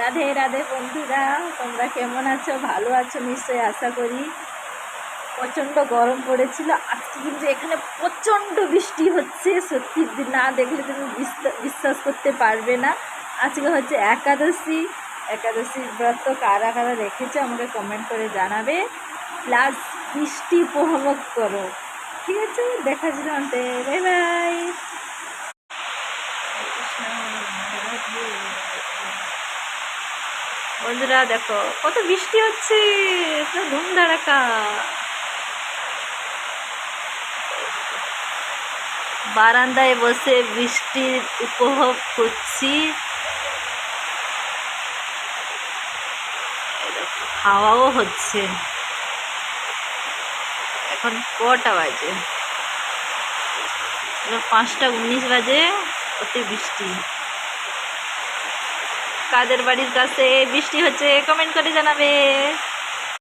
রাধে রাধে বন্ধুরা, তোমরা কেমন আছো? ভালো আছো নিশ্চয়ই, আশা করি। প্রচণ্ড গরম পড়েছিল, আজকে কিন্তু এখানে প্রচণ্ড বৃষ্টি হচ্ছে। সত্যি না দেখলে তুমি বিশ্বাস করতে পারবে না। আজকে হচ্ছে একাদশী। একাদশীর ব্রত কারা কারা রেখেছো আমাকে কমেন্ট করে জানাবে, প্লাস বৃষ্টি উপভোগ করো। ঠিক আছে, দেখা যাবে। Bye bye. বন্ধুরা দেখো কত বৃষ্টি হচ্ছে, পুরো ধুমধাড়াকা। বারান্দায় বসে বৃষ্টির উপভোগ করছি। হাওয়াও হচ্ছে। এখন কটা বাজে? 5:19 বাজে। অতি বৃষ্টি। কাদের বাড়ির কাছে বৃষ্টি হচ্ছে কমেন্ট করে জানাবে।